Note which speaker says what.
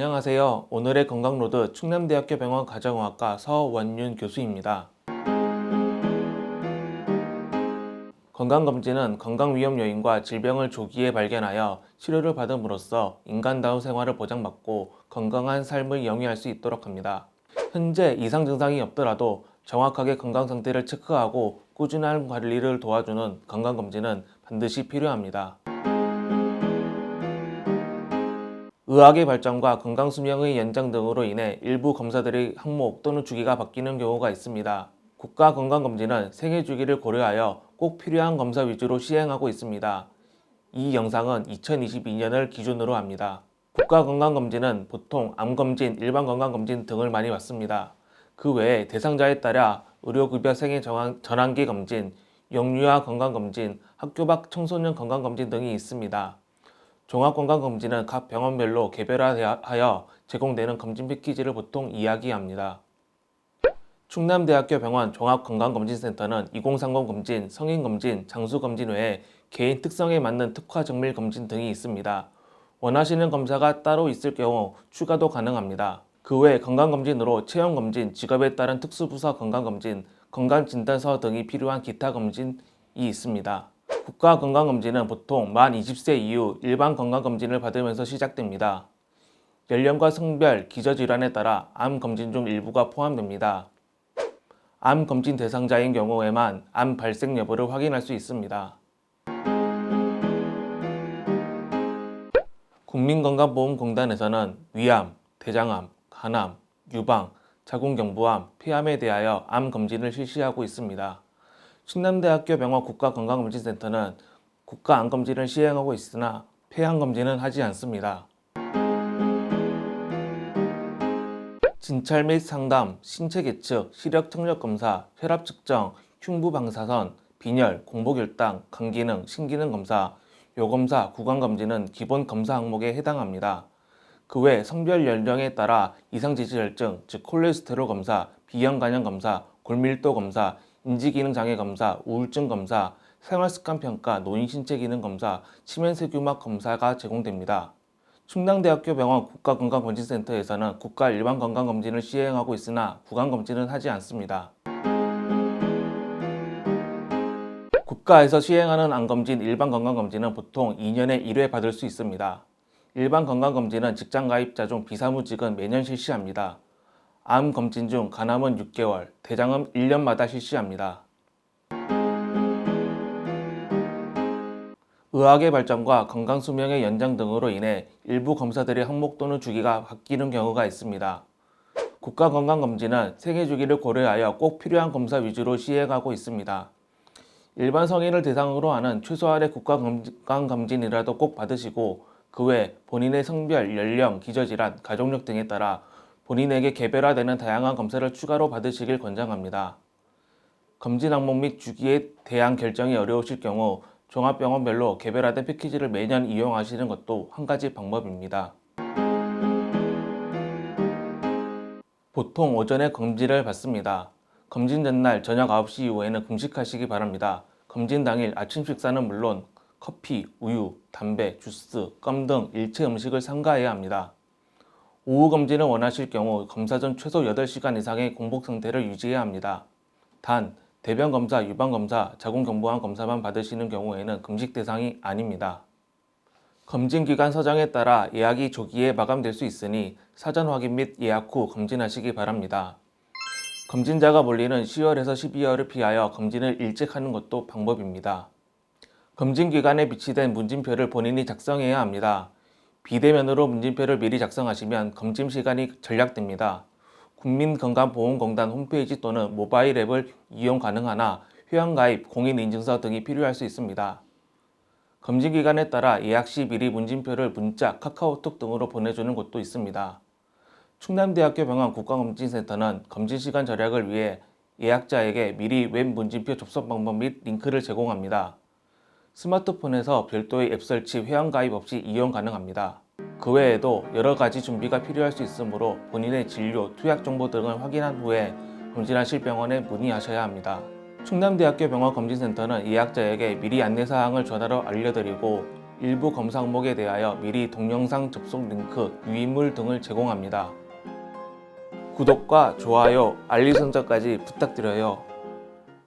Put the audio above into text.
Speaker 1: 안녕하세요. 오늘의 건강로드 충남대학교 병원 가정의학과 서원윤 교수입니다. 건강검진은 건강위험 요인과 질병을 조기에 발견하여 치료를 받음으로써 인간다운 생활을 보장받고 건강한 삶을 영위할 수 있도록 합니다. 현재 이상 증상이 없더라도 정확하게 건강 상태를 체크하고 꾸준한 관리를 도와주는 건강검진은 반드시 필요합니다. 의학의 발전과 건강수명의 연장 등으로 인해 일부 검사들의 항목 또는 주기가 바뀌는 경우가 있습니다. 국가건강검진은 생애주기를 고려하여 꼭 필요한 검사 위주로 시행하고 있습니다. 이 영상은 2022년을 기준으로 합니다. 국가건강검진은 보통 암검진, 일반건강검진 등을 많이 받습니다. 그 외에 대상자에 따라 의료급여 생애 전환기 검진, 영유아 건강검진, 학교 밖 청소년 건강검진 등이 있습니다. 종합건강검진은 각 병원별로 개별화하여 제공되는 검진 패키지를 보통 이야기합니다. 충남대학교 병원 종합건강검진센터는 2030 검진, 성인검진, 장수검진 외에 개인 특성에 맞는 특화정밀 검진 등이 있습니다. 원하시는 검사가 따로 있을 경우 추가도 가능합니다. 그 외 건강검진으로 체형검진, 직업에 따른 특수부서 건강검진, 건강진단서 등이 필요한 기타 검진이 있습니다. 국가건강검진은 보통 만 20세 이후 일반 건강검진을 받으면서 시작됩니다. 연령과 성별, 기저질환에 따라 암검진 중 일부가 포함됩니다. 암검진 대상자인 경우에만 암 발생 여부를 확인할 수 있습니다. 국민건강보험공단에서는 위암, 대장암, 간암, 유방, 자궁경부암, 폐암에 대하여 암검진을 실시하고 있습니다. 충남대학교 병원 국가건강검진센터는 국가암검진을 시행하고 있으나 폐암검진은 하지 않습니다. 진찰 및 상담, 신체 계측, 시력 청력 검사, 혈압 측정, 흉부 방사선, 빈혈, 공복혈당, 간기능, 신기능 검사, 요검사, 구강검진은 기본 검사 항목에 해당합니다. 그 외 성별 연령에 따라 이상지질혈증, 즉 콜레스테롤 검사, 비형 간염 검사, 골밀도 검사, 인지기능장애 검사, 우울증 검사, 생활습관 평가, 노인신체기능 검사, 치면세균막 검사가 제공됩니다. 충남대학교 병원 국가건강검진센터에서는 국가 일반건강검진을 시행하고 있으나 구강검진은 하지 않습니다. 국가에서 시행하는 암검진, 일반건강검진은 보통 2년에 1회 받을 수 있습니다. 일반건강검진은 직장가입자 중 비사무직은 매년 실시합니다. 암검진 중 간암은 6개월, 대장암은 1년마다 실시합니다. 의학의 발전과 건강수명의 연장 등으로 인해 일부 검사들의 항목 또는 주기가 바뀌는 경우가 있습니다. 국가건강검진은 생애주기를 고려하여 꼭 필요한 검사 위주로 시행하고 있습니다. 일반 성인을 대상으로 하는 최소한의 국가건강검진이라도 꼭 받으시고 그 외 본인의 성별, 연령, 기저질환, 가족력 등에 따라 본인에게 개별화되는 다양한 검사를 추가로 받으시길 권장합니다. 검진 항목 및 주기에 대한 결정이 어려우실 경우 종합병원별로 개별화된 패키지를 매년 이용하시는 것도 한 가지 방법입니다. 보통 오전에 검진을 받습니다. 검진 전날 저녁 9시 이후에는 금식하시기 바랍니다. 검진 당일 아침 식사는 물론 커피, 우유, 담배, 주스, 껌 등 일체 음식을 삼가해야 합니다. 오후 검진을 원하실 경우 검사 전 최소 8시간 이상의 공복 상태를 유지해야 합니다. 단, 대변 검사, 유방 검사, 자궁경부암 검사만 받으시는 경우에는 금식 대상이 아닙니다. 검진 기간 서정에 따라 예약이 조기에 마감될 수 있으니 사전 확인 및 예약 후 검진하시기 바랍니다. 검진자가 몰리는 10월에서 12월을 피하여 검진을 일찍 하는 것도 방법입니다. 검진 기간에 비치된 문진표를 본인이 작성해야 합니다. 비대면으로 문진표를 미리 작성하시면 검진 시간이 절약됩니다. 국민건강보험공단 홈페이지 또는 모바일 앱을 이용 가능하나 회원가입, 공인인증서 등이 필요할 수 있습니다. 검진 기간에 따라 예약 시 미리 문진표를 문자, 카카오톡 등으로 보내주는 곳도 있습니다. 충남대학교 병원 국가검진센터는 검진 시간 절약을 위해 예약자에게 미리 웹 문진표 접속 방법 및 링크를 제공합니다. 스마트폰에서 별도의 앱 설치, 회원가입 없이 이용 가능합니다. 그 외에도 여러 가지 준비가 필요할 수 있으므로 본인의 진료, 투약 정보 등을 확인한 후에 검진하실 병원에 문의하셔야 합니다. 충남대학교 병원 검진센터는 예약자에게 미리 안내사항을 전화로 알려드리고 일부 검사 항목에 대하여 미리 동영상 접속 링크, 유의물 등을 제공합니다. 구독과 좋아요, 알림 설정까지 부탁드려요.